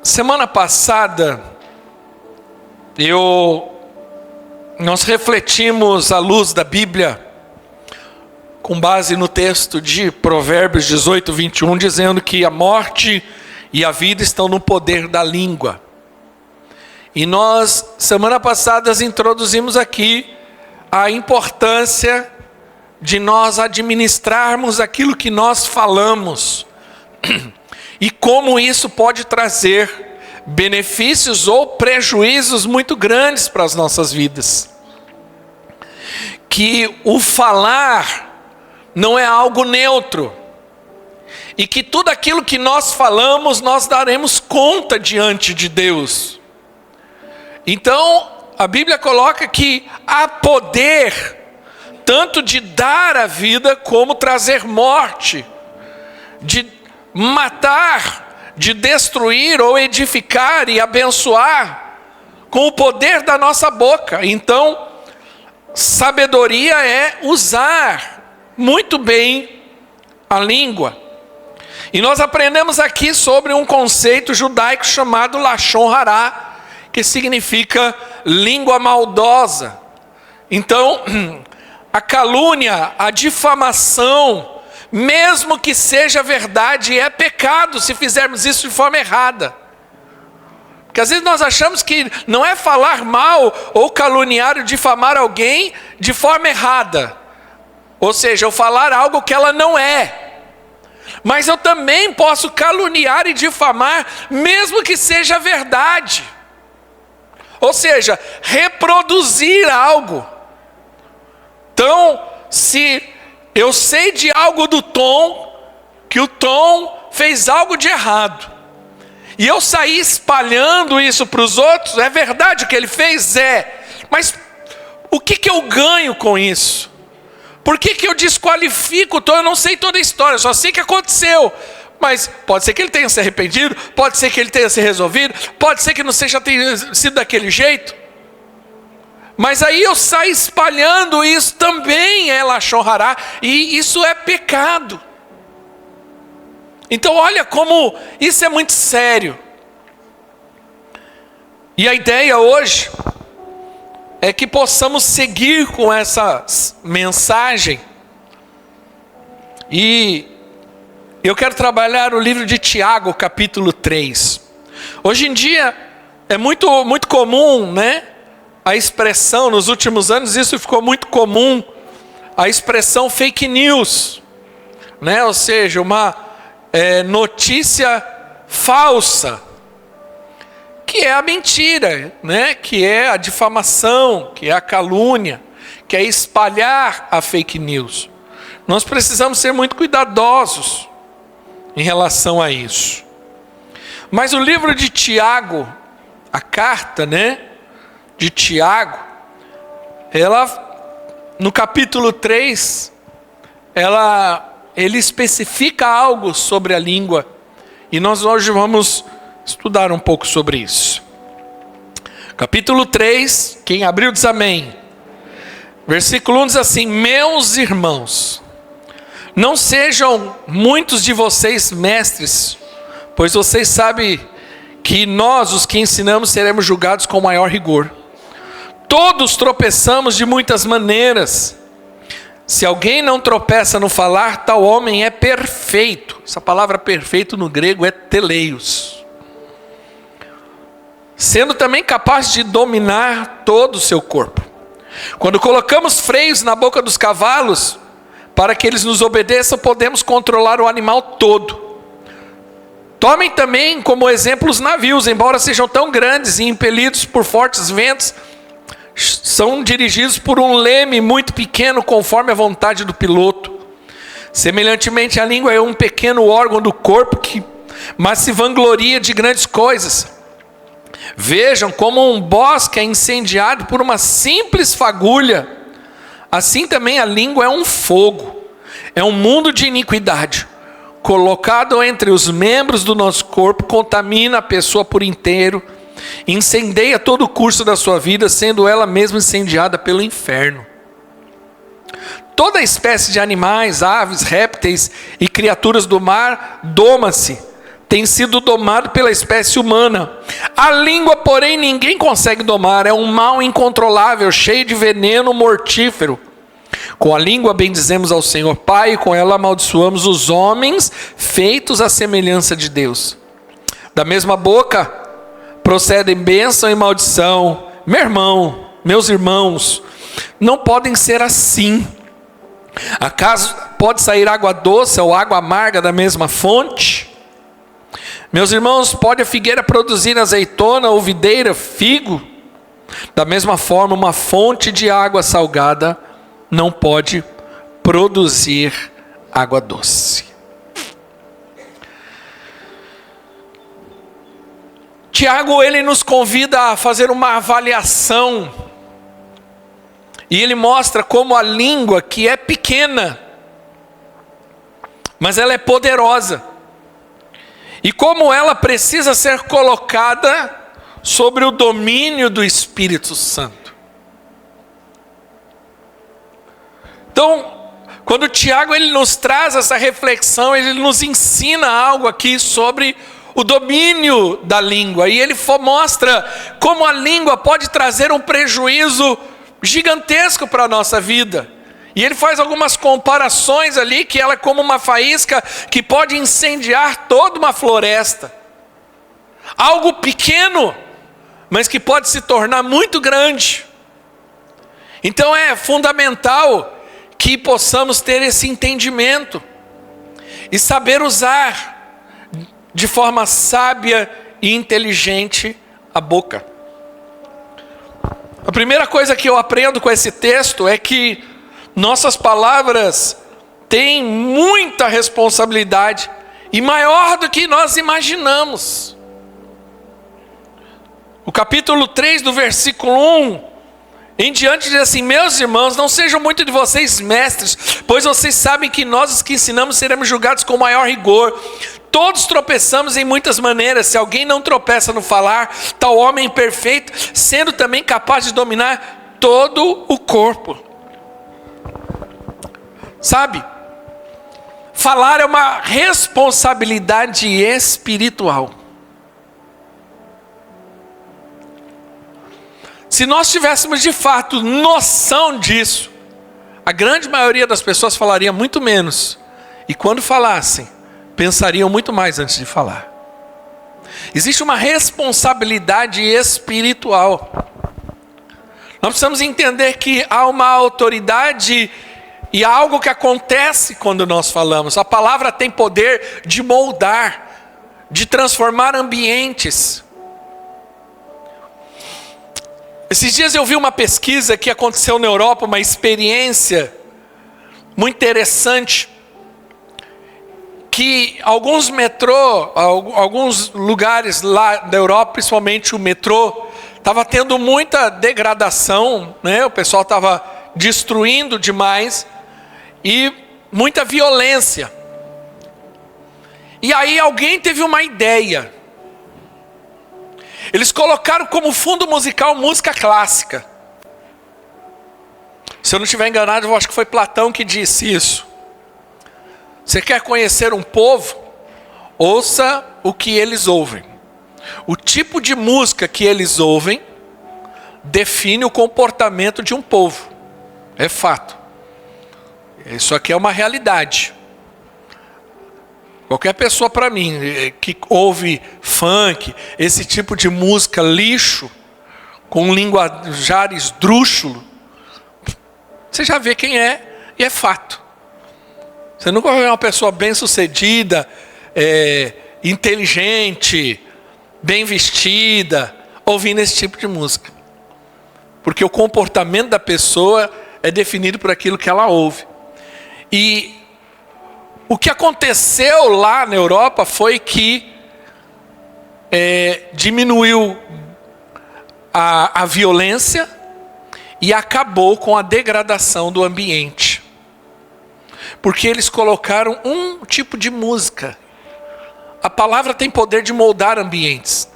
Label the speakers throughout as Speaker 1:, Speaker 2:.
Speaker 1: Semana passada, nós refletimos à luz da Bíblia, com base no texto de Provérbios 18, 21, dizendo que a morte e a vida estão no poder da língua. E nós, semana passada, introduzimos aqui a importância de nós administrarmos aquilo que nós falamos e como isso pode trazer benefícios ou prejuízos muito grandes para as nossas vidas. Que o falar não é algo neutro, e que tudo aquilo que nós falamos, nós daremos conta diante de Deus. Então, a Bíblia coloca que há poder, tanto de dar a vida, como trazer morte, de matar, de destruir ou edificar e abençoar, com o poder da nossa boca. Então, sabedoria é usar muito bem a língua. E nós aprendemos aqui sobre um conceito judaico chamado Lashon Hará, que significa língua maldosa. Então, a calúnia, a difamação, mesmo que seja verdade, é pecado se fizermos isso de forma errada. Porque às vezes nós achamos que não é falar mal ou caluniar ou difamar alguém de forma errada. Ou seja, eu falar algo que ela não é. Mas eu também posso caluniar e difamar, mesmo que seja verdade. Ou seja, reproduzir algo. Então, se eu sei de algo do Tom, que o Tom fez algo de errado, e eu saí espalhando isso para os outros, é verdade o que ele fez? É. Mas o que eu ganho com isso? Por que eu desqualifico o Tom? Eu não sei toda a história, só sei que aconteceu. Mas pode ser que ele tenha se arrependido, pode ser que ele tenha se resolvido, pode ser que não tenha sido daquele jeito. Mas aí eu saio espalhando isso, também é Lashon Hará, e isso é pecado. Então olha como isso é muito sério. E a ideia hoje é que possamos seguir com essa mensagem. E eu quero trabalhar o livro de Tiago, capítulo 3. Hoje em dia é muito comum, né? A expressão, nos últimos anos isso ficou muito comum, a expressão fake news, né? Ou seja, uma notícia falsa, que é a mentira, né? Que é a difamação, que é a calúnia, que é espalhar a fake news. Nós precisamos ser muito cuidadosos em relação a isso. Mas o livro de Tiago, a carta, né, de Tiago, ela, no capítulo 3, ele especifica algo sobre a língua, e nós hoje vamos estudar um pouco sobre isso. Capítulo 3, quem abriu diz amém. Versículo 1 diz assim: meus irmãos, não sejam muitos de vocês mestres, pois vocês sabem que nós, os que ensinamos, seremos julgados com maior rigor. Todos tropeçamos de muitas maneiras. Se alguém não tropeça no falar, tal homem é perfeito. Essa palavra perfeito no grego é teleios. Sendo também capaz de dominar todo o seu corpo. Quando colocamos freios na boca dos cavalos, para que eles nos obedeçam, podemos controlar o animal todo. Tomem também como exemplo os navios, embora sejam tão grandes e impelidos por fortes ventos, são dirigidos por um leme muito pequeno, conforme a vontade do piloto. Semelhantemente, a língua é um pequeno órgão do corpo, mas se vangloria de grandes coisas. Vejam como um bosque é incendiado por uma simples fagulha. Assim também a língua é um fogo, é um mundo de iniquidade. Colocado entre os membros do nosso corpo, contamina a pessoa por inteiro, incendeia todo o curso da sua vida, sendo ela mesma incendiada pelo inferno. Toda espécie de animais, aves, répteis e criaturas do mar doma-se tem sido domado pela espécie humana. A língua, porém, ninguém consegue domar. É um mal incontrolável, cheio de veneno mortífero. Com a língua bendizemos ao Senhor Pai, e com ela amaldiçoamos os homens feitos à semelhança de Deus. Da mesma boca procedem bênção e maldição. Meu irmão, meus irmãos, não podem ser assim. Acaso pode sair água doce ou água amarga da mesma fonte? Meus irmãos, pode a figueira produzir azeitona ou videira figo? Da mesma forma, uma fonte de água salgada não pode produzir água doce. Tiago, ele nos convida a fazer uma avaliação. E ele mostra como a língua, que é pequena, mas ela é poderosa. E como ela precisa ser colocada sobre o domínio do Espírito Santo. Então, quando Tiago ele nos traz essa reflexão, ele nos ensina algo aqui sobre o domínio da língua. E ele mostra como a língua pode trazer um prejuízo gigantesco para a nossa vida. E ele faz algumas comparações ali, que ela é como uma faísca que pode incendiar toda uma floresta. Algo pequeno, mas que pode se tornar muito grande. Então é fundamental que possamos ter esse entendimento e saber usar de forma sábia e inteligente a boca. A primeira coisa que eu aprendo com esse texto é que nossas palavras têm muita responsabilidade e maior do que nós imaginamos. O capítulo 3 do versículo 1 em diante diz assim: meus irmãos, não sejam muito de vocês mestres, pois vocês sabem que nós os que ensinamos seremos julgados com maior rigor. Todos tropeçamos em muitas maneiras. Se alguém não tropeça no falar, tal homem perfeito, sendo também capaz de dominar todo o corpo. Sabe? Falar é uma responsabilidade espiritual. Se nós tivéssemos de fato noção disso, a grande maioria das pessoas falaria muito menos. E quando falassem, pensariam muito mais antes de falar. Existe uma responsabilidade espiritual. Nós precisamos entender que há uma autoridade e há algo que acontece quando nós falamos. A palavra tem poder de moldar, de transformar ambientes. Esses dias eu vi uma pesquisa que aconteceu na Europa, uma experiência muito interessante, que alguns lugares lá da Europa, principalmente o metrô, estava tendo muita degradação, né? O pessoal estava destruindo demais e muita violência. E aí alguém teve uma ideia. Eles colocaram como fundo musical música clássica. Se eu não estiver enganado, eu acho que foi Platão que disse isso. Você quer conhecer um povo? Ouça o que eles ouvem. O tipo de música que eles ouvem define o comportamento de um povo. É fato. Isso aqui é uma realidade. Qualquer pessoa para mim que ouve funk, esse tipo de música lixo, com linguajar esdrúxulo, você já vê quem é, e é fato. Você nunca vai ver uma pessoa bem-sucedida, inteligente, bem vestida, ouvindo esse tipo de música. Porque o comportamento da pessoa é definido por aquilo que ela ouve. E o que aconteceu lá na Europa foi que diminuiu a violência e acabou com a degradação do ambiente. Porque eles colocaram um tipo de música. A palavra tem poder de moldar ambientes.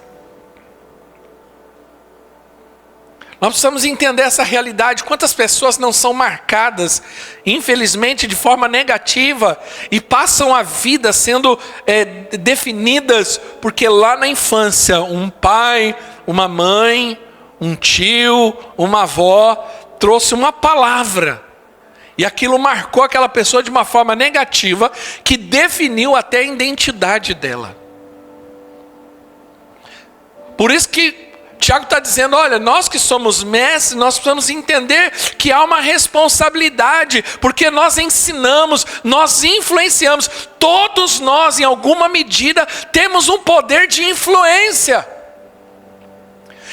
Speaker 1: Nós precisamos entender essa realidade. Quantas pessoas não são marcadas, infelizmente, de forma negativa e passam a vida sendo definidas porque lá na infância um pai, uma mãe, um tio, uma avó trouxe uma palavra e aquilo marcou aquela pessoa de uma forma negativa que definiu até a identidade dela. Por isso que Tiago está dizendo, olha, nós que somos mestres, nós precisamos entender que há uma responsabilidade, porque nós ensinamos, nós influenciamos, todos nós em alguma medida temos um poder de influência.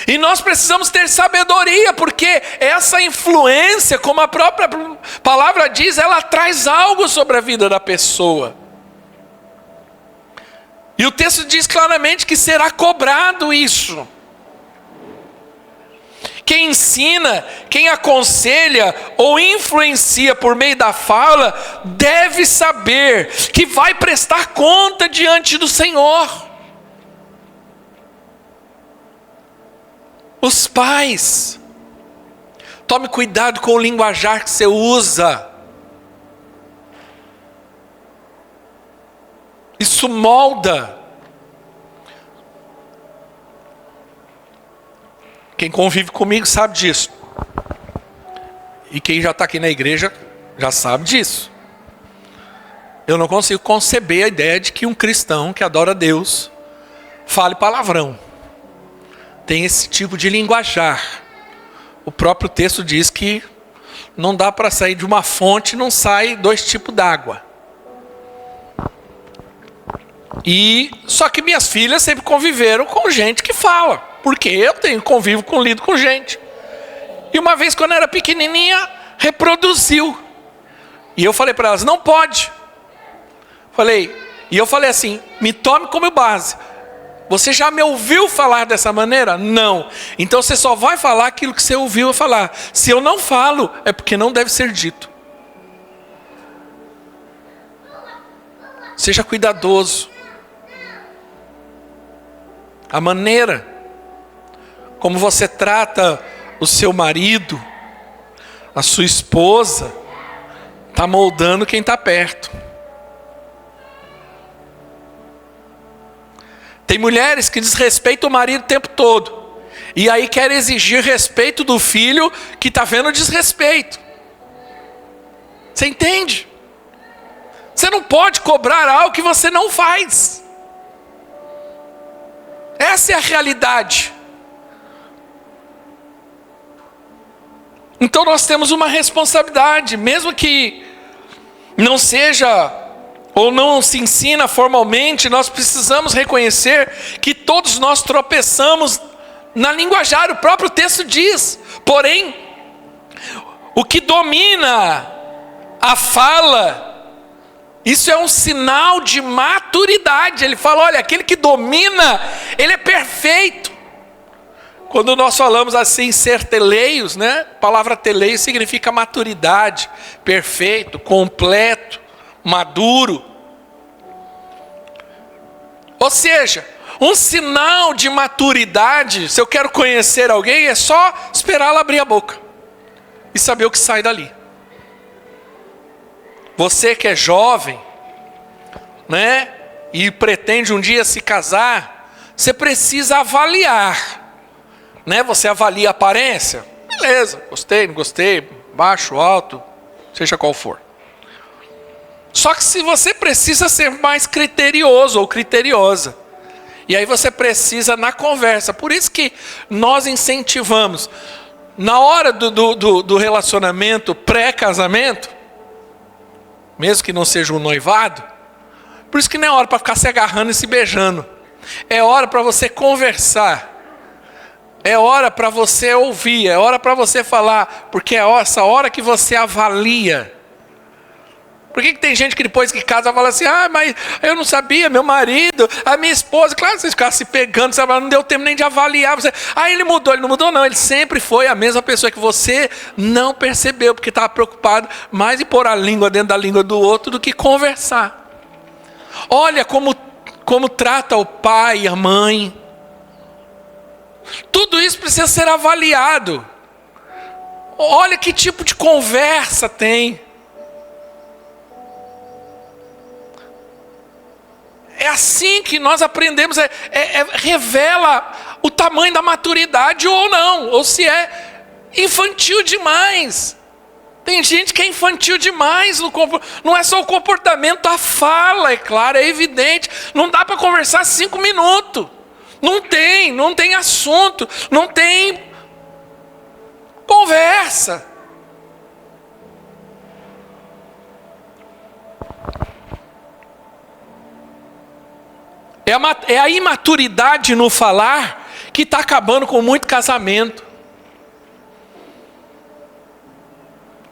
Speaker 1: E nós precisamos ter sabedoria, porque essa influência, como a própria palavra diz, ela traz algo sobre a vida da pessoa. E o texto diz claramente que será cobrado isso. Quem ensina, quem aconselha ou influencia por meio da fala, deve saber que vai prestar conta diante do Senhor. Os pais, tome cuidado com o linguajar que você usa. Isso molda. Quem convive comigo sabe disso. E quem já está aqui na igreja já sabe disso. Eu não consigo conceber a ideia de que um cristão que adora a Deus fale palavrão. Tem esse tipo de linguajar. O próprio texto diz que não dá para sair de uma fonte, não sai 2 tipos d'água. E só que minhas filhas sempre conviveram com gente que fala. Porque eu lido com gente. E uma vez quando eu era pequenininha, reproduziu. E eu falei para elas, não pode. E eu falei assim, me tome como base. Você já me ouviu falar dessa maneira? Não. Então você só vai falar aquilo que você ouviu eu falar. Se eu não falo, é porque não deve ser dito. Seja cuidadoso. A maneira como você trata o seu marido, a sua esposa, está moldando quem está perto. Tem mulheres que desrespeitam o marido o tempo todo. E aí querem exigir respeito do filho que está vendo desrespeito. Você entende? Você não pode cobrar algo que você não faz. Essa é a realidade. Então nós temos uma responsabilidade, mesmo que não seja ou não se ensina formalmente, nós precisamos reconhecer que todos nós tropeçamos na linguajar, o próprio texto diz. Porém, o que domina a fala, isso é um sinal de maturidade. Ele fala, olha, aquele que domina, ele é perfeito. Quando nós falamos assim, ser teleios, né? A palavra teleio significa maturidade, perfeito, completo, maduro. Ou seja, um sinal de maturidade, se eu quero conhecer alguém, é só esperar ela abrir a boca e saber o que sai dali. Você que é jovem, né? E pretende um dia se casar, você precisa avaliar. Né? Você avalia a aparência, beleza, gostei, não gostei, baixo, alto, seja qual for. Só que se você precisa ser mais criterioso ou criteriosa, e aí você precisa na conversa, por isso que nós incentivamos, na hora do relacionamento pré-casamento, mesmo que não seja um noivado, por isso que não é hora para ficar se agarrando e se beijando, é hora para você conversar. É hora para você ouvir, é hora para você falar, porque é essa hora que você avalia. Por que tem gente que depois que casa fala assim, mas eu não sabia, meu marido, a minha esposa, claro que vocês ficaram se pegando, sabe? Não deu tempo nem de avaliar. Ele mudou, ele não mudou não, ele sempre foi a mesma pessoa que você não percebeu, porque estava preocupado mais em pôr a língua dentro da língua do outro do que conversar. Olha como trata o pai, a mãe. Tudo isso precisa ser avaliado. Olha que tipo de conversa tem. É assim que nós aprendemos, revela o tamanho da maturidade ou não, ou se é infantil demais. Tem gente que é infantil demais, não é só o comportamento, a fala, é claro, é evidente. Não dá para conversar 5 minutos. Não tem assunto, não tem conversa. É a imaturidade no falar que está acabando com muito casamento.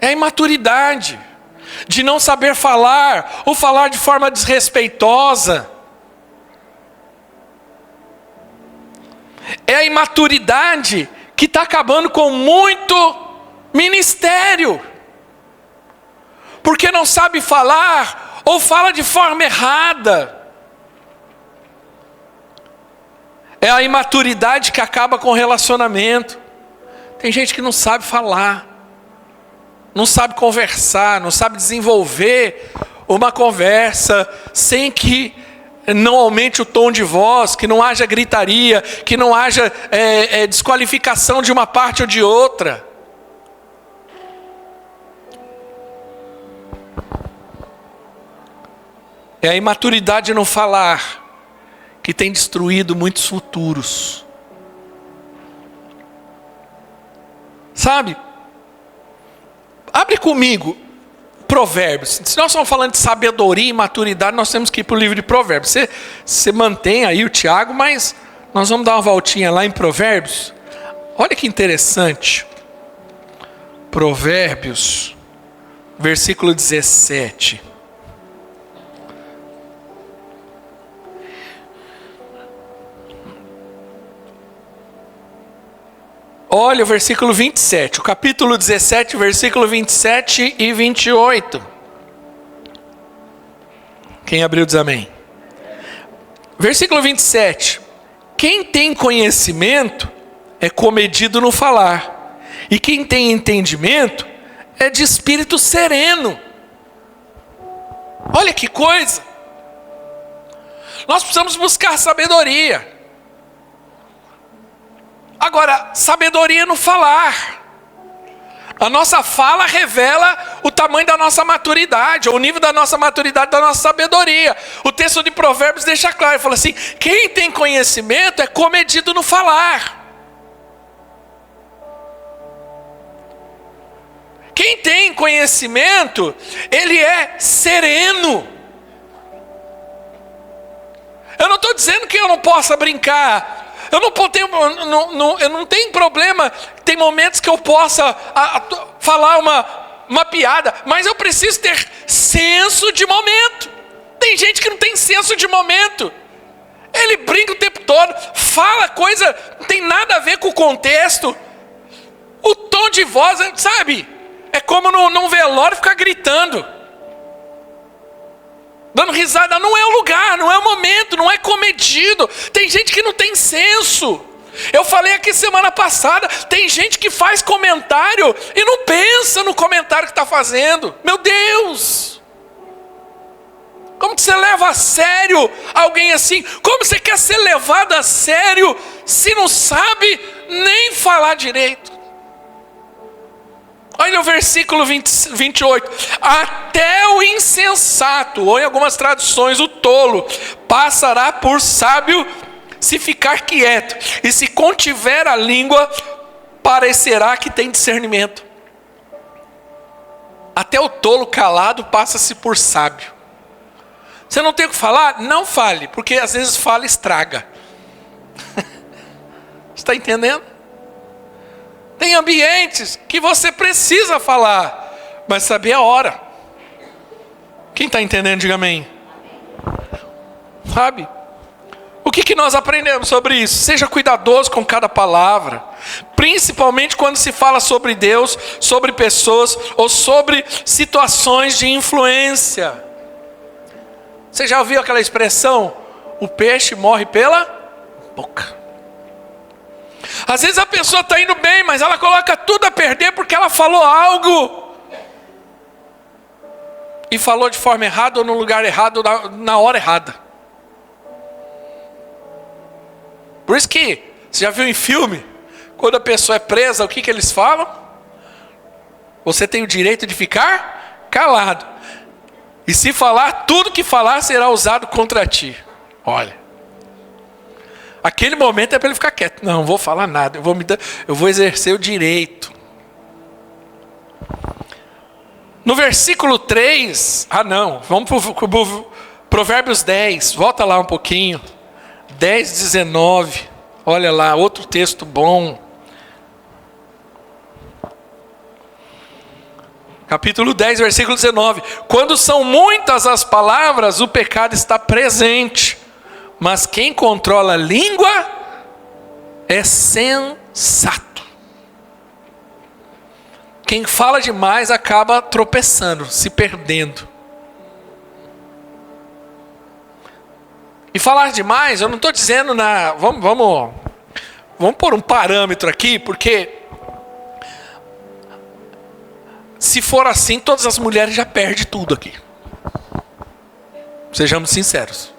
Speaker 1: É a imaturidade de não saber falar, ou falar de forma desrespeitosa. É a imaturidade que está acabando com muito ministério. Porque não sabe falar, ou fala de forma errada. É a imaturidade que acaba com o relacionamento. Tem gente que não sabe falar, não sabe conversar, não sabe desenvolver uma conversa sem que não aumente o tom de voz, que não haja gritaria, que não haja desqualificação de uma parte ou de outra. É a imaturidade no falar que tem destruído muitos futuros. Sabe? Abre comigo Provérbios. Se nós estamos falando de sabedoria e maturidade, nós temos que ir para o livro de Provérbios. Você mantém aí o Tiago, mas nós vamos dar uma voltinha lá em Provérbios. Olha que interessante. Provérbios, versículo 17. Olha o versículo 27, o capítulo 17, versículo 27 e 28. Quem abriu diz amém. Versículo 27. Quem tem conhecimento é comedido no falar, e quem tem entendimento é de espírito sereno. Olha que coisa. Nós precisamos buscar sabedoria. Agora, sabedoria no falar. A nossa fala revela o tamanho da nossa maturidade, ou o nível da nossa maturidade, da nossa sabedoria. O texto de Provérbios deixa claro, ele fala assim: quem tem conhecimento é comedido no falar. Quem tem conhecimento, ele é sereno. Eu não estou dizendo que eu não possa brincar. Eu não tenho problema, tem momentos que eu possa falar uma piada, mas eu preciso ter senso de momento. Tem gente que não tem senso de momento. Ele brinca o tempo todo, fala coisa, não tem nada a ver com o contexto. O tom de voz, sabe? É como num velório ficar gritando, dando risada. Não é o lugar, não é o momento, não é comedido. Tem gente que não tem senso. Eu falei aqui semana passada, tem gente que faz comentário e não pensa no comentário que está fazendo. Meu Deus! Como que você leva a sério alguém assim? Como você quer ser levado a sério se não sabe nem falar direito? Olha o versículo 28. Até o insensato, ou em algumas traduções, o tolo, passará por sábio se ficar quieto. E se contiver a língua, parecerá que tem discernimento. Até o tolo calado passa-se por sábio. Você não tem o que falar? Não fale, porque às vezes fala e estraga. Está entendendo? Tem ambientes que você precisa falar, mas saber a hora. Quem está entendendo, diga amém. Sabe? O que nós aprendemos sobre isso? Seja cuidadoso com cada palavra, principalmente quando se fala sobre Deus, sobre pessoas ou sobre situações de influência. Você já ouviu aquela expressão? O peixe morre pela boca. Às vezes a pessoa está indo bem, mas ela coloca tudo a perder porque ela falou algo. E falou de forma errada ou no lugar errado, na hora errada. Por isso que, você já viu em filme, quando a pessoa é presa, o que eles falam? Você tem o direito de ficar calado. E se falar, tudo que falar será usado contra ti. Olha. Aquele momento é para ele ficar quieto. Não vou falar nada. Eu vou exercer o direito. No versículo 3. Vamos para Provérbios 10. Volta lá um pouquinho. 10, 19. Olha lá, outro texto bom. Capítulo 10, versículo 19. Quando são muitas as palavras, o pecado está presente. Mas quem controla a língua é sensato. Quem fala demais acaba tropeçando, se perdendo. E falar demais, eu não estou dizendo vamos pôr um parâmetro aqui, porque se for assim, todas as mulheres já perdem tudo aqui. Sejamos sinceros.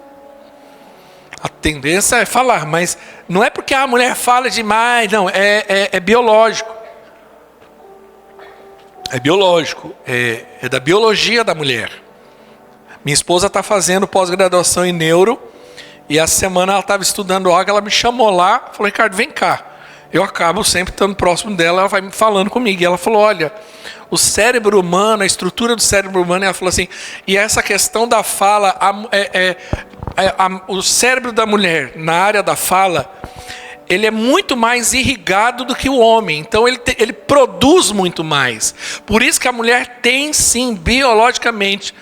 Speaker 1: A tendência é falar, mas não é porque a mulher fala demais, não, é biológico. É biológico, é da biologia da mulher. Minha esposa está fazendo pós-graduação em neuro, e essa semana ela estava estudando algo, ela me chamou lá, falou: Ricardo, vem cá. Eu acabo sempre estando próximo dela, ela vai me falando comigo. E ela falou: olha, o cérebro humano, a estrutura do cérebro humano, ela falou assim, e essa questão da fala, o cérebro da mulher, na área da fala, ele é muito mais irrigado do que o homem. Então ele produz muito mais. Por isso que a mulher tem, sim, biologicamente,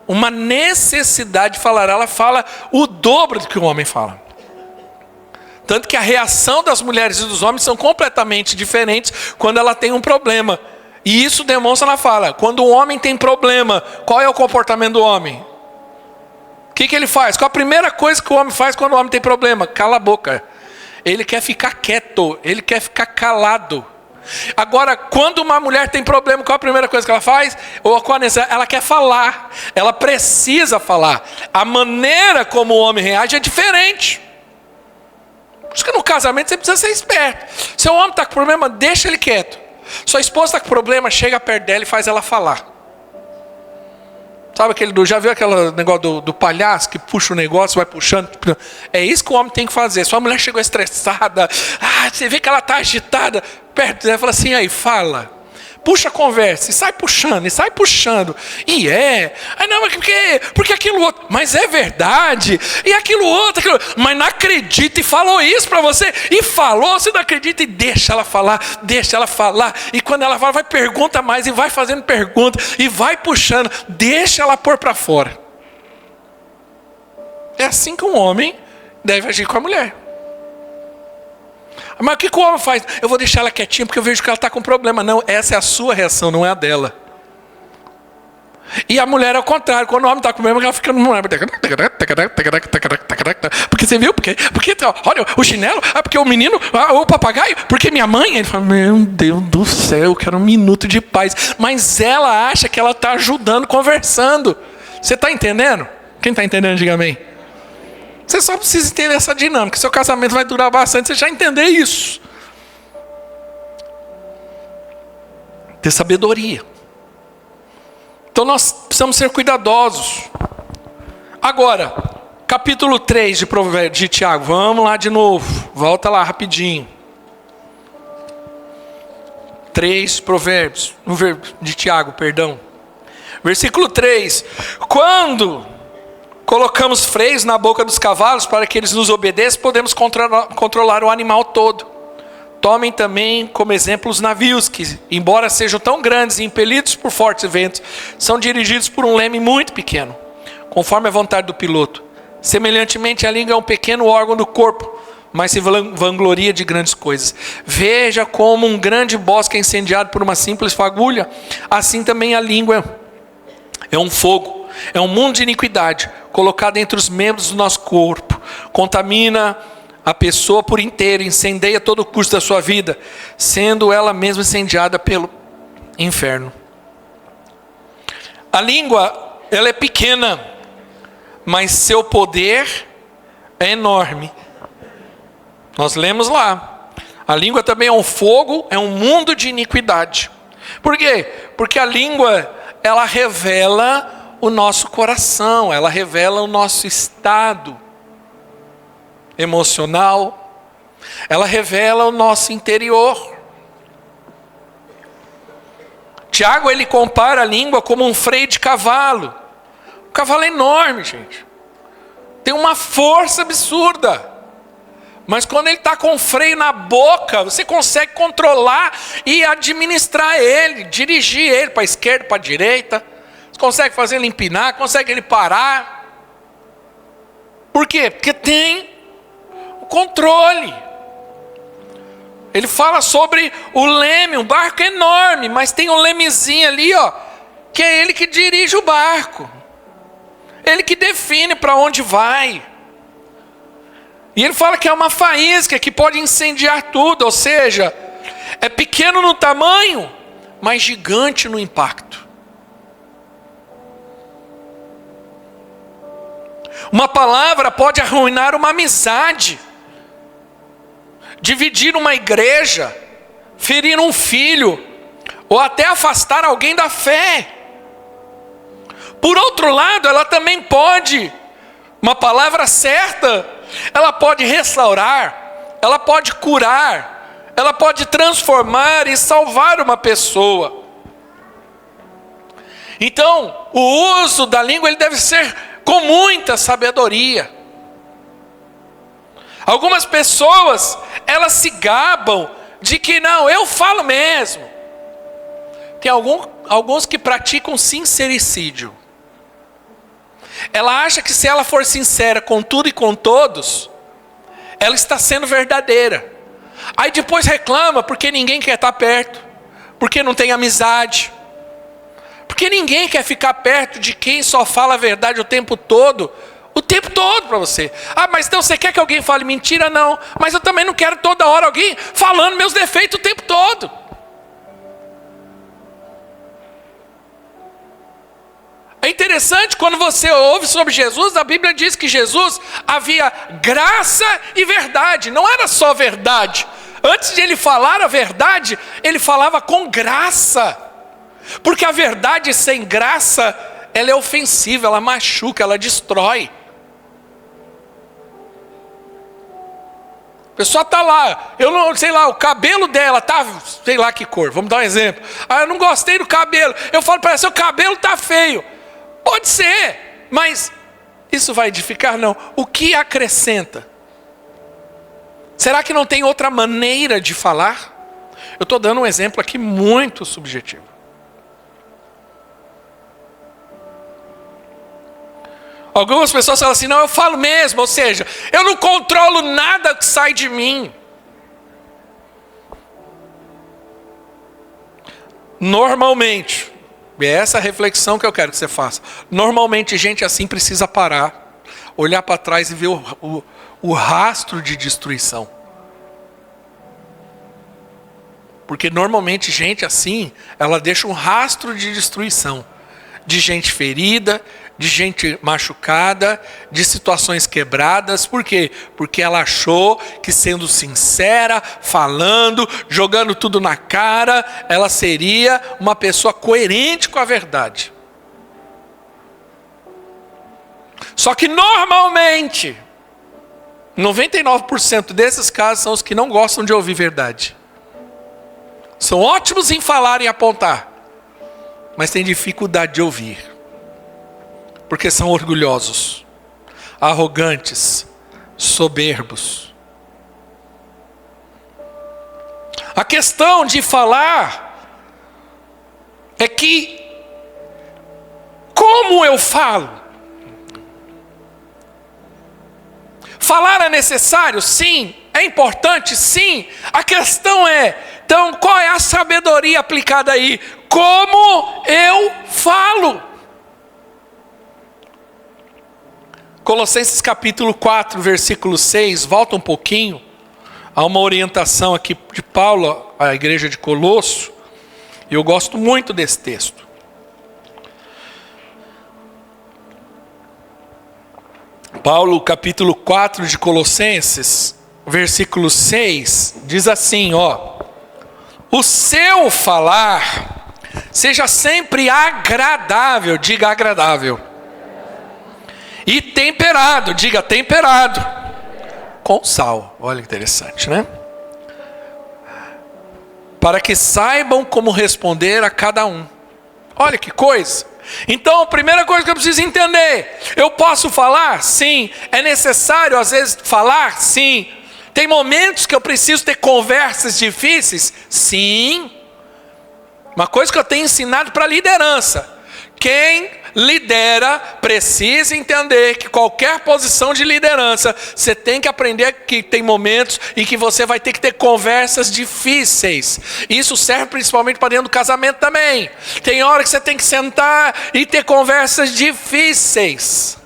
Speaker 1: uma necessidade de falar. Ela fala o dobro do que o homem fala. Tanto que a reação das mulheres e dos homens são completamente diferentes quando ela tem um problema. E isso demonstra na fala. Quando o homem tem problema, qual é o comportamento do homem? O que ele faz? Qual a primeira coisa que o homem faz quando o homem tem problema? Cala a boca. Ele quer ficar quieto, ele quer ficar calado. Agora, quando uma mulher tem problema, qual a primeira coisa que ela faz? Ela quer falar, ela precisa falar. A maneira como o homem reage é diferente. Por isso que no casamento você precisa ser esperto. Seu homem está com problema, deixa ele quieto. Sua esposa está com problema, chega perto dela e faz ela falar. Sabe já viu aquele negócio do palhaço que puxa o negócio, vai puxando? É isso que o homem tem que fazer. Sua mulher chegou estressada, você vê que ela está agitada, perto dela, fala assim: aí, fala. Puxa a conversa, e sai puxando. Não, mas porque aquilo outro. Mas é verdade. E aquilo outro. Mas não acredita e falou isso para você. E falou, você não acredita e deixa ela falar. E quando ela fala, vai pergunta mais e vai fazendo pergunta. E vai puxando. Deixa ela pôr para fora. É assim que um homem deve agir com a mulher. Mas o que o homem faz? Eu vou deixar ela quietinha porque eu vejo que ela está com problema. Não, essa é a sua reação, não é a dela. E a mulher é o contrário. Quando o homem está com problema, ela fica... Porque você viu? Porque olha, o chinelo, porque o menino, o papagaio, porque minha mãe... Ele fala: meu Deus do céu, eu quero um minuto de paz. Mas ela acha que ela está ajudando, conversando. Você está entendendo? Quem está entendendo, diga amém. Você só precisa entender essa dinâmica. Seu casamento vai durar bastante, você já entender isso. Ter sabedoria. Então nós precisamos ser cuidadosos. Agora, capítulo 3 de Tiago. Vamos lá de novo. Volta lá rapidinho. 3 Provérbios. De Tiago, perdão. Versículo 3. Quando colocamos freios na boca dos cavalos para que eles nos obedeçam, podemos controlar o animal todo. Tomem também como exemplo os navios, que, embora sejam tão grandes e impelidos por fortes ventos, são dirigidos por um leme muito pequeno, conforme a vontade do piloto. Semelhantemente, a língua é um pequeno órgão do corpo, mas se vangloria de grandes coisas. Veja como um grande bosque é incendiado por uma simples fagulha, assim também a língua é um fogo. É um mundo de iniquidade colocado entre os membros do nosso corpo. Contamina a pessoa por inteiro, incendeia todo o curso da sua vida, sendo ela mesma incendiada pelo inferno. A língua, ela é pequena, mas seu poder é enorme. Nós lemos lá, a língua também é um fogo, é um mundo de iniquidade. Por quê? Porque a língua, ela revela o nosso coração, ela revela o nosso estado emocional, ela revela o nosso interior. Tiago, ele compara a língua como um freio de cavalo. O cavalo é enorme, gente. Tem uma força absurda. Mas quando ele está com o freio na boca, você consegue controlar e administrar ele, dirigir ele para a esquerda, para a direita. Você consegue fazer ele empinar, consegue ele parar. Por quê? Porque tem o controle. Ele fala sobre o leme, um barco enorme, mas tem um lemezinho ali, ó, que é ele que dirige o barco. Ele que define para onde vai. E ele fala que é uma faísca que pode incendiar tudo, ou seja, é pequeno no tamanho, mas gigante no impacto. Uma palavra pode arruinar uma amizade, dividir uma igreja, ferir um filho, ou até afastar alguém da fé. Por outro lado, ela também pode, uma palavra certa, ela pode restaurar, ela pode curar, ela pode transformar e salvar uma pessoa. Então, o uso da língua ele deve ser com muita sabedoria. Algumas pessoas, elas se gabam de que não, eu falo mesmo. Tem alguns que praticam sincericídio. Ela acha que se ela for sincera com tudo e com todos, ela está sendo verdadeira. Aí depois reclama porque ninguém quer estar perto, porque não tem amizade, porque ninguém quer ficar perto de quem só fala a verdade o tempo todo para você. Ah, mas então você quer que alguém fale mentira? Não, mas eu também não quero toda hora alguém falando meus defeitos o tempo todo. É interessante quando você ouve sobre Jesus, a Bíblia diz que Jesus havia graça e verdade, não era só verdade. Antes de ele falar a verdade, ele falava com graça. Porque a verdade sem graça, ela é ofensiva, ela machuca, ela destrói. A pessoa está lá, eu não sei lá, o cabelo dela está, sei lá que cor, vamos dar um exemplo. Ah, eu não gostei do cabelo, eu falo para ela, seu cabelo está feio. Pode ser, mas isso vai edificar? Não. O que acrescenta? Será que não tem outra maneira de falar? Eu estou dando um exemplo aqui muito subjetivo. Algumas pessoas falam assim, não, eu falo mesmo, ou seja, eu não controlo nada que sai de mim. Normalmente, é essa a reflexão que eu quero que você faça. Normalmente, gente assim precisa parar, olhar para trás e ver o rastro de destruição. Porque normalmente, gente assim, ela deixa um rastro de destruição. De gente ferida, de gente machucada, de situações quebradas. Por quê? Porque ela achou que sendo sincera, falando, jogando tudo na cara, ela seria uma pessoa coerente com a verdade. Só que normalmente, 99% desses casos são os que não gostam de ouvir verdade. São ótimos em falar e apontar, mas têm dificuldade de ouvir. Porque são orgulhosos, arrogantes, soberbos. A questão de falar é que, como eu falo? Falar é necessário? Sim. É importante? Sim. A questão é, então, qual é a sabedoria aplicada aí? Como eu falo? Colossenses capítulo 4, versículo 6, volta um pouquinho. Há uma orientação aqui de Paulo à igreja de Colosso. E eu gosto muito desse texto. Paulo, capítulo 4 de Colossenses, versículo 6, diz assim, ó: o seu falar seja sempre agradável, diga agradável, e temperado, diga temperado, com sal. Olha que interessante, né? Para que saibam como responder a cada um. Olha que coisa. Então, a primeira coisa que eu preciso entender: eu posso falar? Sim. É necessário às vezes falar? Sim. Tem momentos que eu preciso ter conversas difíceis? Sim. Uma coisa que eu tenho ensinado para a liderança: quem lidera precisa entender que qualquer posição de liderança, você tem que aprender que tem momentos em que você vai ter que ter conversas difíceis. Isso serve principalmente para dentro do casamento também. Tem hora que você tem que sentar e ter conversas difíceis.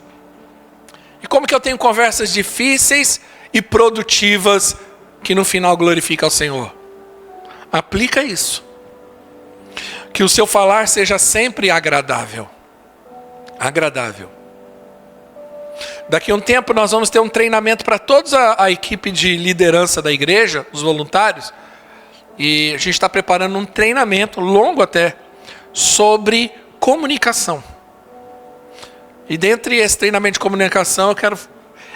Speaker 1: E como que eu tenho conversas difíceis e produtivas que no final glorificam ao Senhor? Aplica isso. Que o seu falar seja sempre agradável. Agradável. Daqui a um tempo nós vamos ter um treinamento para toda a equipe de liderança da igreja, os voluntários. E a gente está preparando um treinamento, longo até, sobre comunicação. E dentre esse treinamento de comunicação eu quero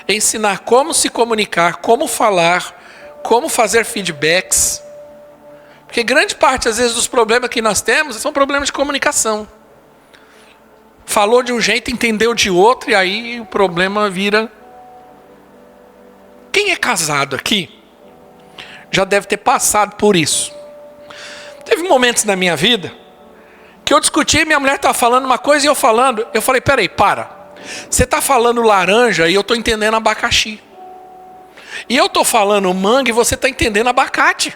Speaker 1: ensinar como se comunicar, como falar, como fazer feedbacks. Porque grande parte, às vezes, dos problemas que nós temos são problemas de comunicação. Falou de um jeito, entendeu de outro, e aí o problema vira... Quem é casado aqui já deve ter passado por isso. Teve momentos na minha vida que eu discuti, minha mulher estava falando uma coisa e eu falando. Eu falei, peraí, para. Você está falando laranja e eu estou entendendo abacaxi. E eu estou falando manga e você está entendendo abacate.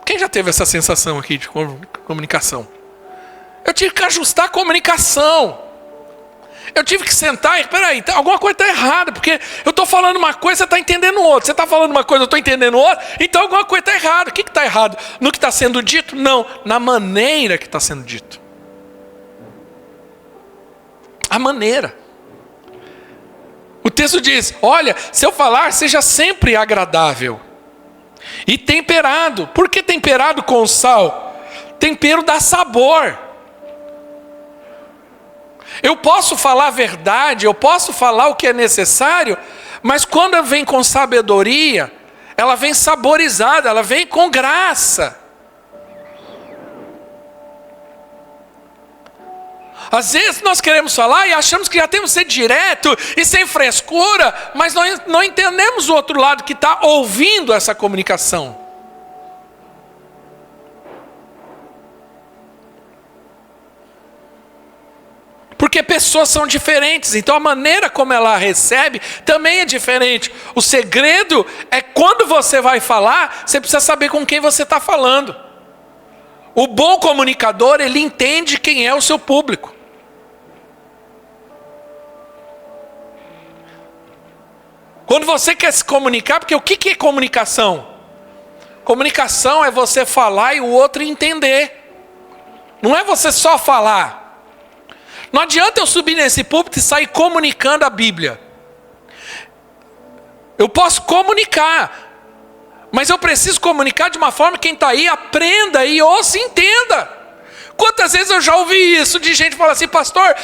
Speaker 1: Quem já teve essa sensação aqui de comunicação? Eu tive que ajustar a comunicação. Eu tive que sentar e, peraí, alguma coisa está errada, porque eu estou falando uma coisa, você está entendendo outra. Você está falando uma coisa, eu estou entendendo outra, então alguma coisa está errada. O que está errado? No que está sendo dito? Não, na maneira que está sendo dito. A maneira. O texto diz, olha, se eu falar, seja sempre agradável. E temperado. Por que temperado com sal? Tempero dá sabor. Eu posso falar a verdade, eu posso falar o que é necessário, mas quando vem com sabedoria, ela vem saborizada, ela vem com graça. Às vezes nós queremos falar e achamos que já temos que ser direto e sem frescura, mas nós não entendemos o outro lado que está ouvindo essa comunicação. Porque pessoas são diferentes, então a maneira como ela recebe também é diferente. O segredo é quando você vai falar, você precisa saber com quem você está falando. O bom comunicador, ele entende quem é o seu público. Quando você quer se comunicar, porque o que é comunicação? Comunicação é você falar e o outro entender. Não é você só falar. Não adianta eu subir nesse púlpito e sair comunicando a Bíblia. Eu posso comunicar, mas eu preciso comunicar de uma forma que quem está aí aprenda e ouça e entenda. Quantas vezes eu já ouvi isso de gente falar assim, pastor,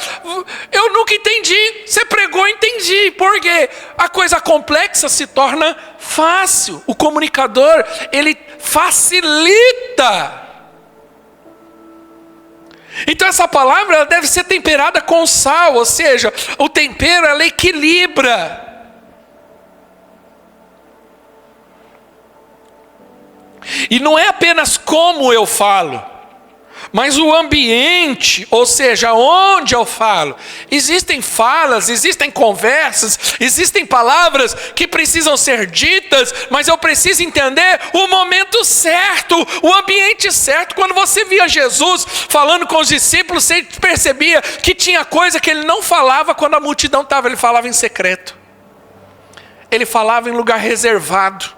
Speaker 1: eu nunca entendi, você pregou, entendi. Por quê? A coisa complexa se torna fácil. O comunicador, ele facilita. Então essa palavra ela deve ser temperada com sal, ou seja, o tempero ela equilibra. E não é apenas como eu falo, Mas o ambiente, ou seja, onde eu falo, existem falas, existem conversas, existem palavras que precisam ser ditas, mas eu preciso entender o momento certo, o ambiente certo. Quando você via Jesus falando com os discípulos, você percebia que tinha coisa que ele não falava quando a multidão estava, ele falava em secreto. Ele falava em lugar reservado.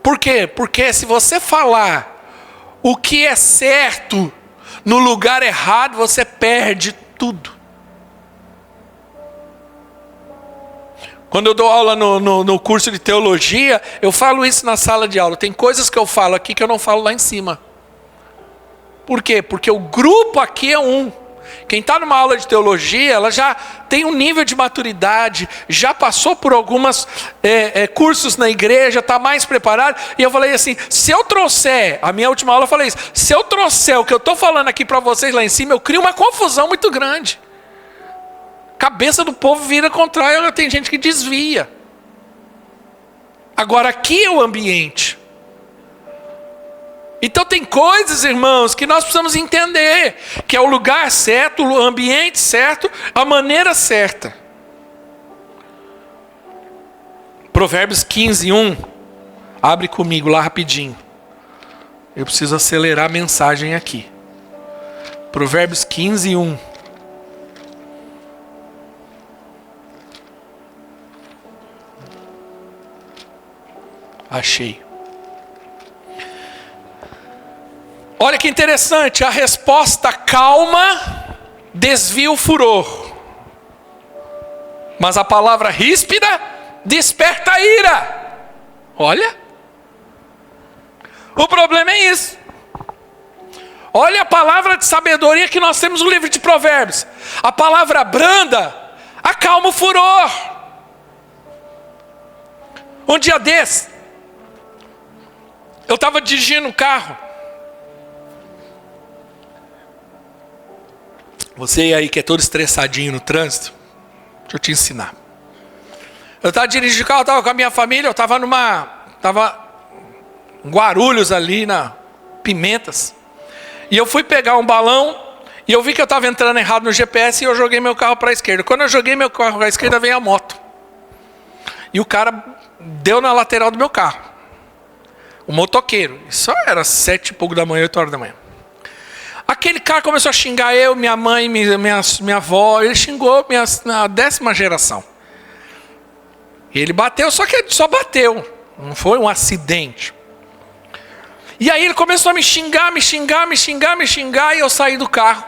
Speaker 1: Por quê? Porque se você falar o que é certo no lugar errado, você perde tudo. Quando eu dou aula no curso de teologia, eu falo isso na sala de aula. Tem coisas que eu falo aqui que eu não falo lá em cima. Por quê? Porque o grupo aqui é um. Quem está numa aula de teologia, ela já tem um nível de maturidade, já passou por alguns cursos na igreja, está mais preparado. E eu falei assim, se eu trouxer, a minha última aula eu falei isso, se eu trouxer o que eu estou falando aqui para vocês lá em cima, eu crio uma confusão muito grande. Cabeça do povo vira contrária, tem gente que desvia. Agora aqui é o ambiente. Então tem coisas, irmãos, que nós precisamos entender, que é o lugar certo, o ambiente certo, a maneira certa. Provérbios 15:1, abre comigo lá rapidinho. Eu preciso acelerar a mensagem aqui. Provérbios 15:1. Achei. Olha que interessante, a resposta calma desvia o furor, mas a palavra ríspida desperta a ira. Olha, o problema é isso. Olha a palavra de sabedoria que nós temos no livro de Provérbios. A palavra branda acalma o furor. Um dia desse, eu estava dirigindo um carro. Você aí que é todo estressadinho no trânsito, deixa eu te ensinar. Eu estava dirigindo o carro, eu estava com a minha família, eu estava em Guarulhos ali, na Pimentas. E eu fui pegar um balão, e eu vi que eu estava entrando errado no GPS, e eu joguei meu carro para a esquerda. Quando eu joguei meu carro para a esquerda, veio a moto. E o cara deu na lateral do meu carro. O motoqueiro. Isso era 7 e pouco da manhã, 8 horas da manhã. Aquele cara começou a xingar eu, minha mãe, minha avó. Ele xingou a 10ª geração. Ele bateu, só que ele só bateu. Não foi um acidente. E aí ele começou a me xingar. E eu saí do carro.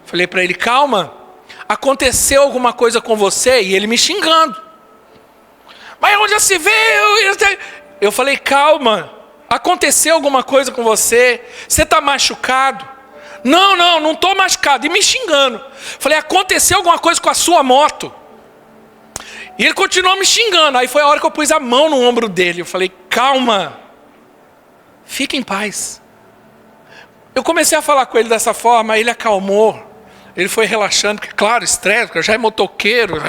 Speaker 1: Falei para ele, calma. Aconteceu alguma coisa com você? E ele me xingando. Mas onde já se vê? Eu falei, calma. Aconteceu alguma coisa com você? Você está machucado? Não estou machucado. E me xingando. Falei, aconteceu alguma coisa com a sua moto? E ele continuou me xingando. Aí foi a hora que eu pus a mão no ombro dele. Eu falei, calma. Fique em paz. Eu comecei a falar com ele dessa forma. Ele acalmou. Ele foi relaxando. Porque claro, estresse, porque já é motoqueiro.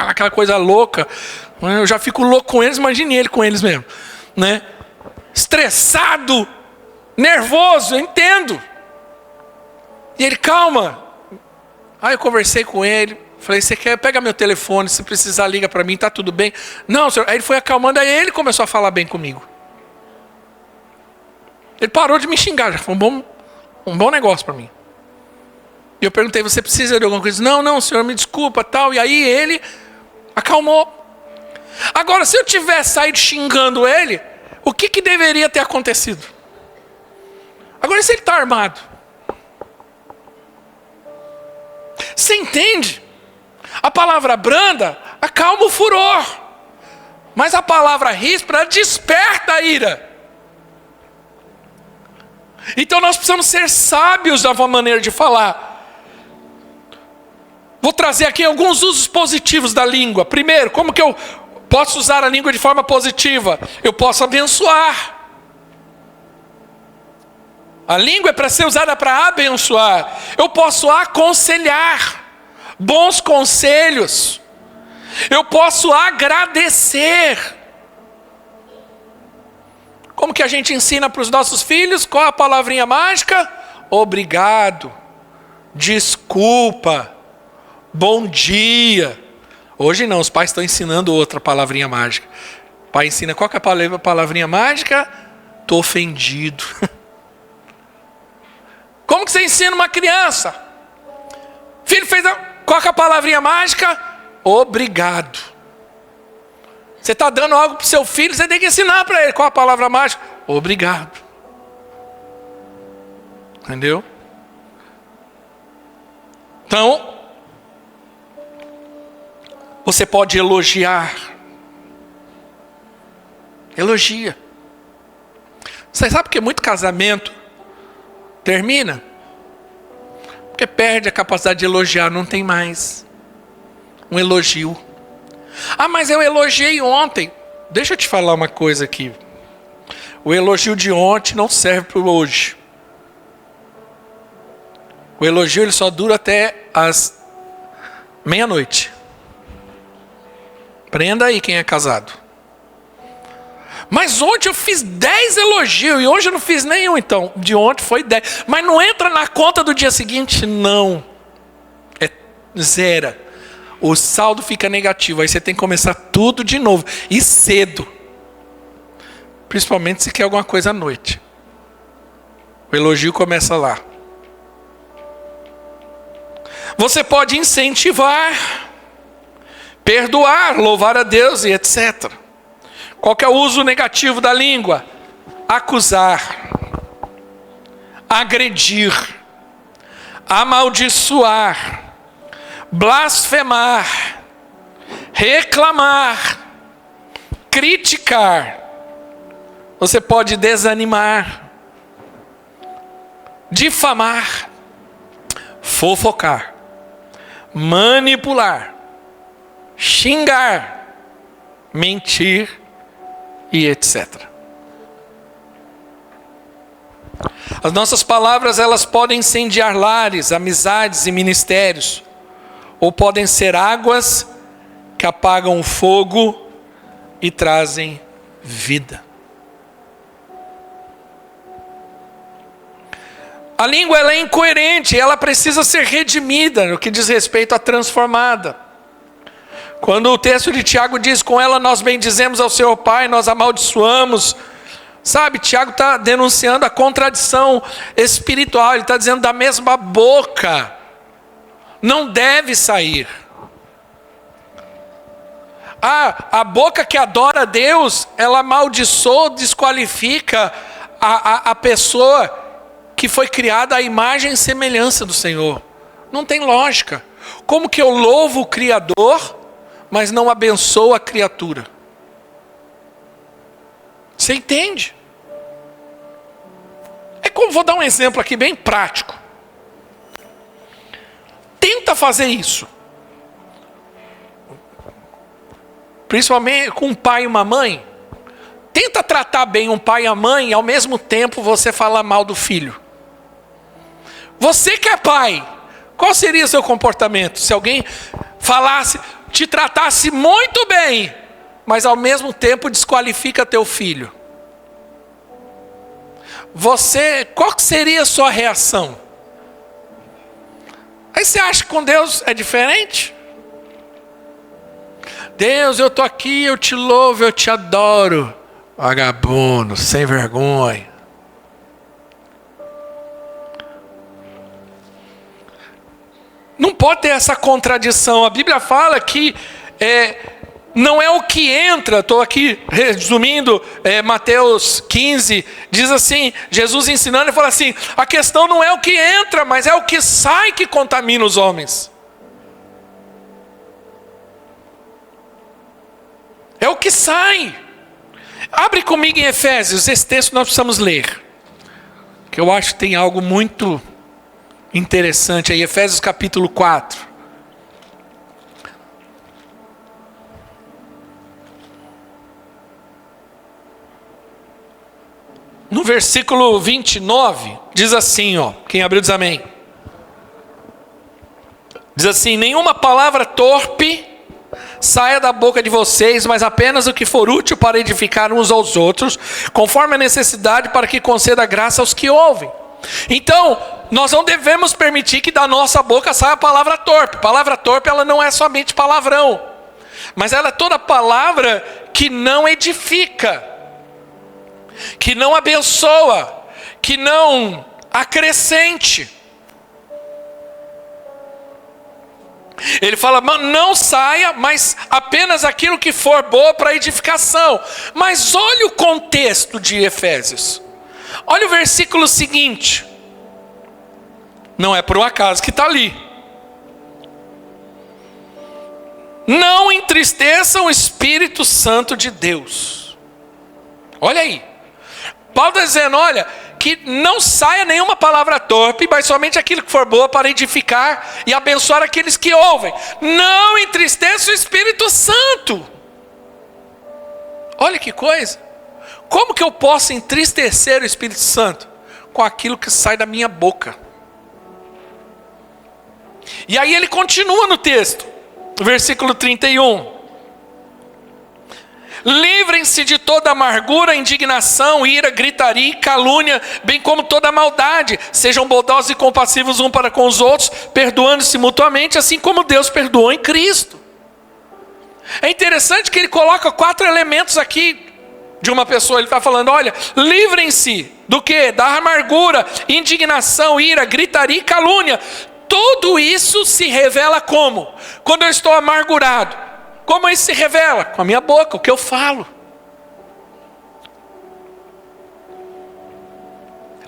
Speaker 1: Aquela coisa louca. Eu já fico louco com eles. Imagine ele com eles mesmo. Né? Estressado, nervoso, eu entendo. E ele, calma. Aí eu conversei com ele, falei, você quer, pega meu telefone, se precisar liga para mim, tá tudo bem? Não, senhor. Aí ele foi acalmando, aí ele começou a falar bem comigo. Ele parou de me xingar, já foi um bom negócio para mim. E eu perguntei, você precisa de alguma coisa? Não, senhor, me desculpa, tal. E aí ele acalmou. Agora, se eu tivesse saído xingando ele, o que deveria ter acontecido? Agora, se ele está armado? Você entende? A palavra branda acalma o furor. Mas a palavra ríspida desperta a ira. Então nós precisamos ser sábios na maneira de falar. Vou trazer aqui alguns usos positivos da língua. Primeiro, como que eu posso usar a língua de forma positiva? Eu posso abençoar. A língua é para ser usada para abençoar. Eu posso aconselhar. Bons conselhos. Eu posso agradecer. Como que a gente ensina para os nossos filhos? Qual a palavrinha mágica? Obrigado, desculpa, bom dia. Hoje não, os pais estão ensinando outra palavrinha mágica. O pai ensina, qual que é a palavrinha mágica? Estou ofendido. Como que você ensina uma criança? Filho fez qual que é a palavrinha mágica? Obrigado. Você está dando algo para o seu filho, você tem que ensinar para ele. Qual a palavra mágica? Obrigado. Entendeu? Então, você pode elogiar. Elogia. Você sabe que muito casamento termina? Porque perde a capacidade de elogiar, não tem mais um elogio. Ah, mas eu elogiei ontem. Deixa eu te falar uma coisa aqui. O elogio de ontem não serve para o hoje. O elogio ele só dura até as meia-noite. Prenda aí quem é casado. Mas ontem eu fiz 10 elogios e hoje eu não fiz nenhum, então. De ontem foi 10. Mas não entra na conta do dia seguinte? Não. É zero. O saldo fica negativo. Aí você tem que começar tudo de novo. E cedo. Principalmente se quer alguma coisa à noite. O elogio começa lá. Você pode incentivar, perdoar, louvar a Deus e etc. Qual que é o uso negativo da língua? Acusar, agredir, amaldiçoar, blasfemar, reclamar, criticar. Você pode desanimar, difamar, fofocar, manipular, xingar, mentir e etc. As nossas palavras, elas podem incendiar lares, amizades e ministérios, ou podem ser águas que apagam o fogo e trazem vida. A língua ela é incoerente, ela precisa ser redimida no que diz respeito à transformada. Quando o texto de Tiago diz, com ela nós bendizemos ao Senhor Pai, nós amaldiçoamos. Sabe, Tiago está denunciando a contradição espiritual, ele está dizendo da mesma boca, não deve sair. A boca que adora a Deus, ela amaldiçoa, desqualifica a pessoa que foi criada à imagem e semelhança do Senhor. Não tem lógica. Como que eu louvo o Criador, mas não abençoo a criatura? Você entende? É como, vou dar um exemplo aqui bem prático. Tenta fazer isso. Principalmente com um pai e uma mãe. Tenta tratar bem um pai e a mãe e ao mesmo tempo você falar mal do filho. Você que é pai, qual seria o seu comportamento? Se alguém falasse, te tratasse muito bem, mas ao mesmo tempo desqualifica teu filho. Qual que seria a sua reação? Aí você acha que com Deus é diferente? Deus, eu estou aqui, eu te louvo, eu te adoro. Vagabundo, sem vergonha. Não pode ter essa contradição. A Bíblia fala que não é o que entra. Estou aqui resumindo Mateus 15. Diz assim, Jesus ensinando, ele fala assim, a questão não é o que entra, mas é o que sai que contamina os homens. É o que sai. Abre comigo em Efésios, esse texto nós precisamos ler. Que eu acho que tem algo muito interessante aí, Efésios capítulo 4. No versículo 29, diz assim, ó, quem abriu diz amém. Diz assim, nenhuma palavra torpe saia da boca de vocês, mas apenas o que for útil para edificar uns aos outros, conforme a necessidade, para que conceda graça aos que ouvem. Então, nós não devemos permitir que da nossa boca saia a palavra torpe. Palavra torpe, ela não é somente palavrão, mas ela é toda palavra que não edifica, que não abençoa, que não acrescente. Ele fala, não saia, mas apenas aquilo que for bom para edificação. Mas olha o contexto de Efésios. Olha o versículo seguinte. Não é por um acaso que está ali. Não entristeçam o Espírito Santo de Deus. Olha aí. Paulo está dizendo, olha, que não saia nenhuma palavra torpe, mas somente aquilo que for boa para edificar e abençoar aqueles que ouvem. Não entristeça o Espírito Santo. Olha que coisa. Como que eu posso entristecer o Espírito Santo? Com aquilo que sai da minha boca. E aí ele continua no texto, versículo 31. Livrem-se de toda amargura, indignação, ira, gritaria e calúnia, bem como toda maldade. Sejam bondosos e compassivos uns para com os outros, perdoando-se mutuamente, assim como Deus perdoou em Cristo. É interessante que ele coloca 4 elementos aqui de uma pessoa. Ele está falando, olha, livrem-se do quê? Da amargura, indignação, ira, gritaria e calúnia. Tudo isso se revela como? Quando eu estou amargurado. Como isso se revela? Com a minha boca, o que eu falo.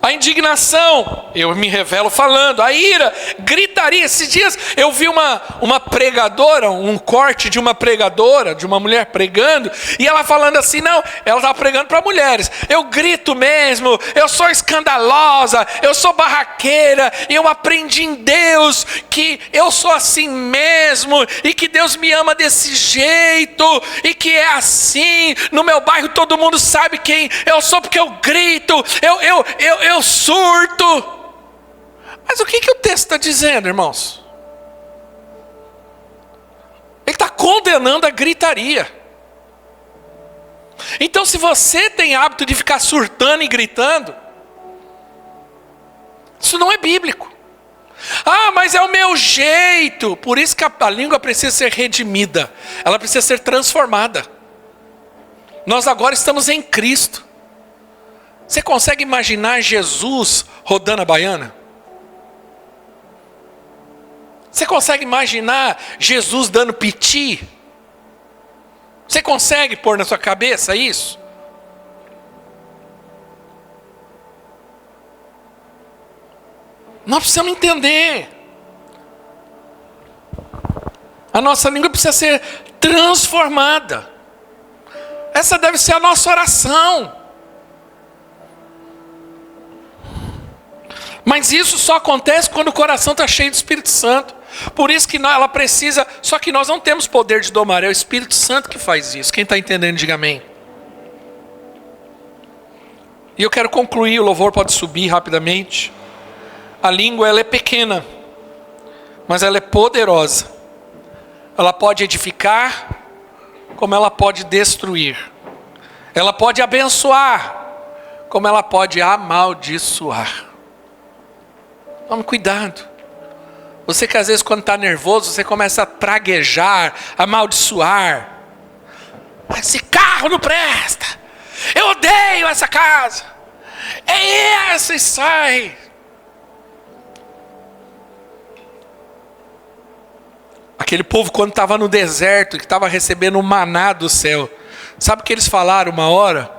Speaker 1: A indignação, eu me revelo falando. A ira, gritaria. Esses dias eu vi uma pregadora, um corte de uma pregadora, de uma mulher pregando, e ela falando assim, não, ela estava pregando para mulheres. Eu grito mesmo, eu sou escandalosa, eu sou barraqueira, eu aprendi em Deus que eu sou assim mesmo, e que Deus me ama desse jeito, e que é assim, no meu bairro todo mundo sabe quem eu sou, porque eu grito, eu surto. Mas o que o texto está dizendo, irmãos? Ele está condenando a gritaria. Então, se você tem hábito de ficar surtando e gritando, isso não é bíblico. Ah, mas é o meu jeito. Por isso que a língua precisa ser redimida. Ela precisa ser transformada. Nós agora estamos em Cristo. Você consegue imaginar Jesus rodando a baiana? Você consegue imaginar Jesus dando piti? Você consegue pôr na sua cabeça isso? Nós precisamos entender. A nossa língua precisa ser transformada. Essa deve ser a nossa oração. Mas isso só acontece quando o coração está cheio do Espírito Santo. Por isso que ela precisa, só que nós não temos poder de domar, é o Espírito Santo que faz isso. Quem está entendendo, diga amém. E eu quero concluir, o louvor pode subir rapidamente. A língua, ela é pequena, mas ela é poderosa. Ela pode edificar, como ela pode destruir. Ela pode abençoar, como ela pode amaldiçoar. Tome cuidado. Você que às vezes quando está nervoso, você começa a praguejar, amaldiçoar. Esse carro não presta. Eu odeio essa casa. É essa e sai. Aquele povo quando estava no deserto, que estava recebendo o maná do céu. Sabe o que eles falaram uma hora?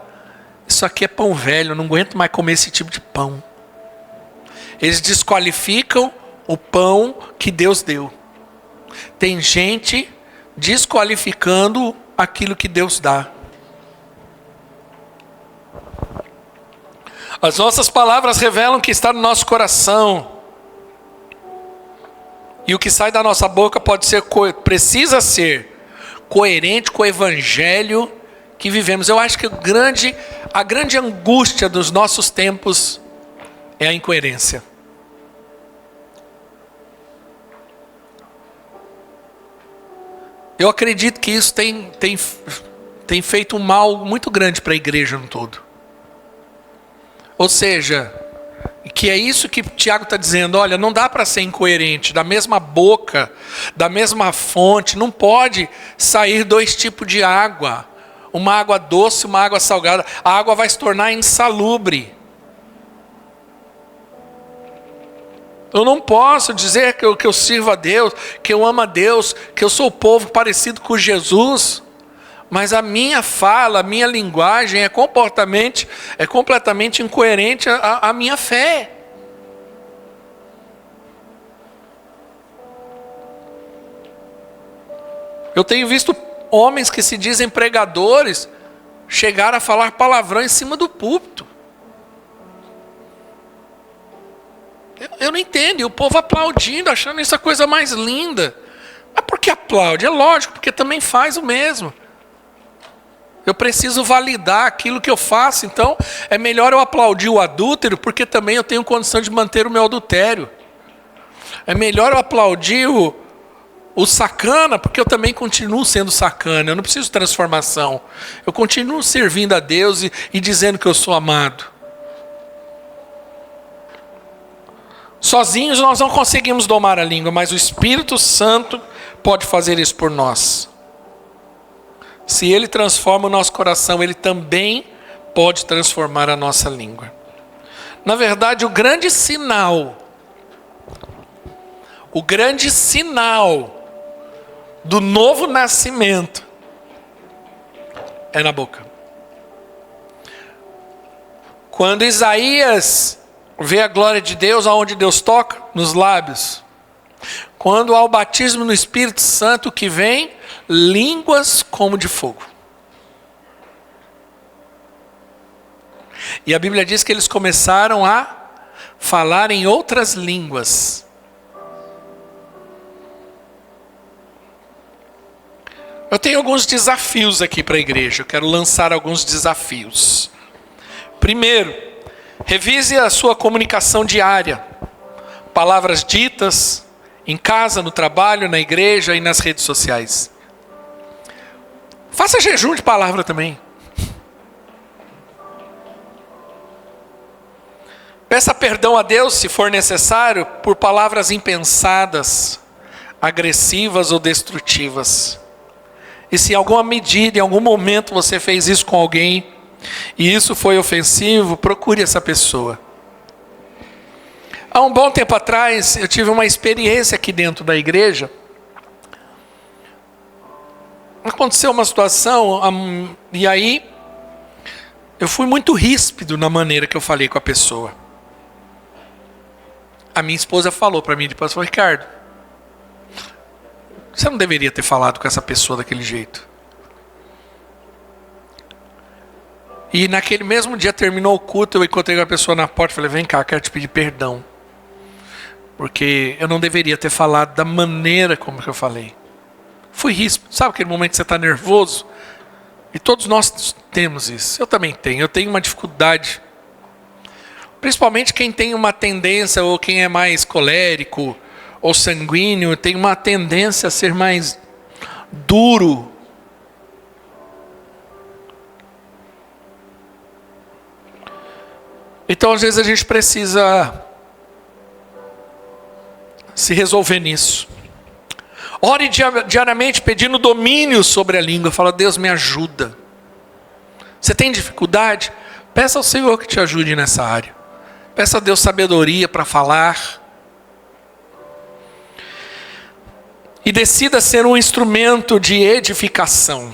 Speaker 1: Isso aqui é pão velho, eu não aguento mais comer esse tipo de pão. Eles desqualificam o pão que Deus deu. Tem gente desqualificando aquilo que Deus dá. As nossas palavras revelam o que está no nosso coração. E o que sai da nossa boca precisa ser coerente com o evangelho que vivemos. Eu acho que a grande angústia dos nossos tempos é a incoerência. Eu acredito que isso tem feito um mal muito grande para a igreja no todo. Ou seja, que é isso que Tiago está dizendo, olha, não dá para ser incoerente, da mesma boca, da mesma fonte, não pode sair dois tipos de água, uma água doce, uma água salgada, a água vai se tornar insalubre. Eu não posso dizer que eu sirvo a Deus, que eu amo a Deus, que eu sou o povo parecido com Jesus, mas a minha fala, a minha linguagem é completamente incoerente à minha fé. Eu tenho visto homens que se dizem pregadores chegar a falar palavrão em cima do púlpito. Eu não entendo, e o povo aplaudindo, achando isso a coisa mais linda. Mas por que aplaude? É lógico, porque também faz o mesmo. Eu preciso validar aquilo que eu faço, então é melhor eu aplaudir o adúltero, porque também eu tenho condição de manter o meu adultério. É melhor eu aplaudir o sacana, porque eu também continuo sendo sacana, eu não preciso de transformação. Eu continuo servindo a Deus e dizendo que eu sou amado. Sozinhos nós não conseguimos domar a língua, mas o Espírito Santo pode fazer isso por nós. Se Ele transforma o nosso coração, Ele também pode transformar a nossa língua. Na verdade, o grande sinal do novo nascimento é na boca. Quando Isaías vê a glória de Deus, aonde Deus toca? Nos lábios. Quando há o batismo no Espírito Santo, que vem línguas como de fogo. E a Bíblia diz que eles começaram a falar em outras línguas. Eu tenho alguns desafios aqui para a igreja. Eu quero lançar alguns desafios. Primeiro, revise a sua comunicação diária. Palavras ditas em casa, no trabalho, na igreja e nas redes sociais. Faça jejum de palavra também. Peça perdão a Deus, se for necessário, por palavras impensadas, agressivas ou destrutivas. E se em alguma medida, em algum momento você fez isso com alguém, e isso foi ofensivo, procure essa pessoa. Há um bom tempo atrás, eu tive uma experiência aqui dentro da igreja. Aconteceu uma situação, e aí eu fui muito ríspido na maneira que eu falei com a pessoa. A minha esposa falou para mim depois, falou, Ricardo, você não deveria ter falado com essa pessoa daquele jeito. E naquele mesmo dia, terminou o culto, eu encontrei com a pessoa na porta, falei, vem cá, quero te pedir perdão. Porque eu não deveria ter falado da maneira como que eu falei. Fui ríspido, sabe aquele momento que você está nervoso? E todos nós temos isso, eu também tenho, eu tenho uma dificuldade. Principalmente quem tem uma tendência, ou quem é mais colérico, ou sanguíneo, tem uma tendência a ser mais duro. Então às vezes a gente precisa se resolver nisso. Ore diariamente pedindo domínio sobre a língua. Fala, Deus me ajuda. Você tem dificuldade? Peça ao Senhor que te ajude nessa área. Peça a Deus sabedoria para falar. E decida ser um instrumento de edificação.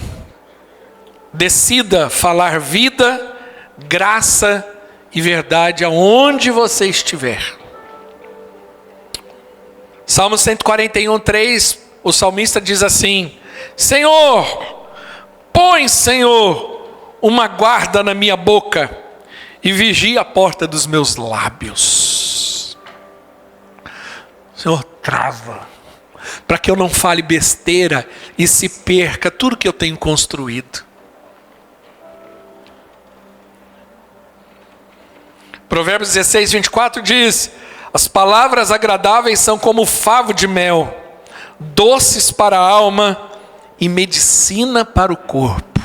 Speaker 1: Decida falar vida, graça e verdade aonde você estiver. Salmo 141:3, o salmista diz assim: Senhor, põe, Senhor, uma guarda na minha boca e vigia a porta dos meus lábios. Senhor, trava, para que eu não fale besteira e se perca tudo que eu tenho construído. Provérbios 16:24 diz: as palavras agradáveis são como favo de mel, doces para a alma e medicina para o corpo.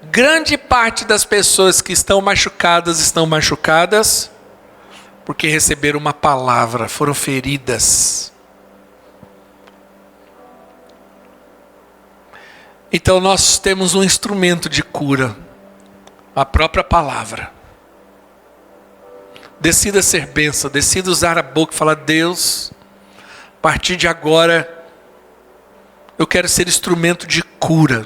Speaker 1: Grande parte das pessoas que estão machucadas porque receberam uma palavra, foram feridas. Então nós temos um instrumento de cura, a própria palavra. Decida ser bênção, decida usar a boca e falar: Deus, a partir de agora, eu quero ser instrumento de cura.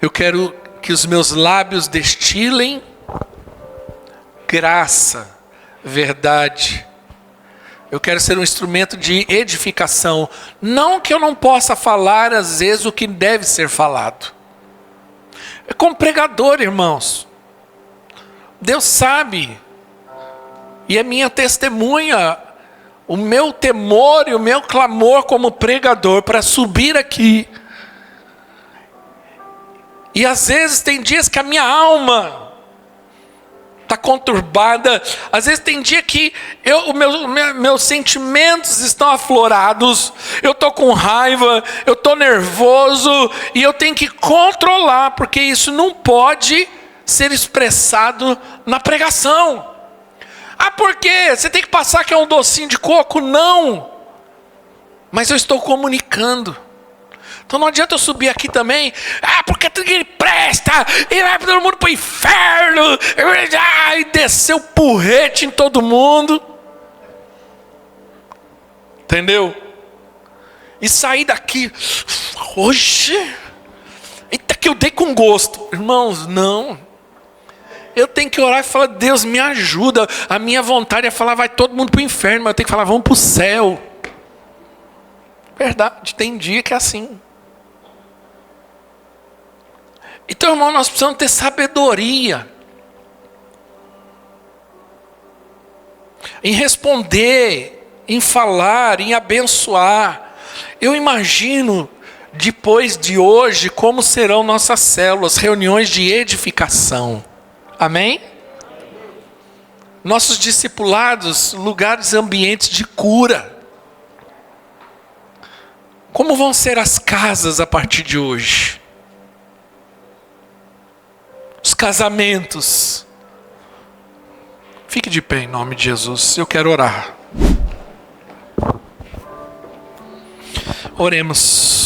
Speaker 1: Eu quero que os meus lábios destilem graça, verdade. Eu quero ser um instrumento de edificação. Não que eu não possa falar às vezes o que deve ser falado. É como pregador, irmãos. Deus sabe. E é minha testemunha. O meu temor e o meu clamor como pregador para subir aqui. E às vezes tem dias que a minha alma está conturbada. Às vezes tem dia que meus sentimentos estão aflorados. Eu estou com raiva, eu estou nervoso. E eu tenho que controlar, porque isso não pode ser expressado na pregação. Ah, por quê? Você tem que passar que é um docinho de coco? Não. Mas eu estou comunicando. Então não adianta eu subir aqui também. Ah, porque ninguém presta. E vai todo mundo para o inferno. E descer o porrete em todo mundo. Entendeu? E sair daqui. Hoje. Eita, que eu dei com gosto. Irmãos, não. Eu tenho que orar e falar: Deus, me ajuda. A minha vontade é falar: vai todo mundo para o inferno. Mas eu tenho que falar: vamos para o céu. Verdade, tem dia que é assim. Então, irmão, nós precisamos ter sabedoria em responder, em falar, em abençoar. Eu imagino, depois de hoje, como serão nossas células, reuniões de edificação. Amém? Nossos discipulados, lugares, ambientes de cura. Como vão ser as casas a partir de hoje? Os casamentos. Fique de pé em nome de Jesus. Eu quero orar. Oremos.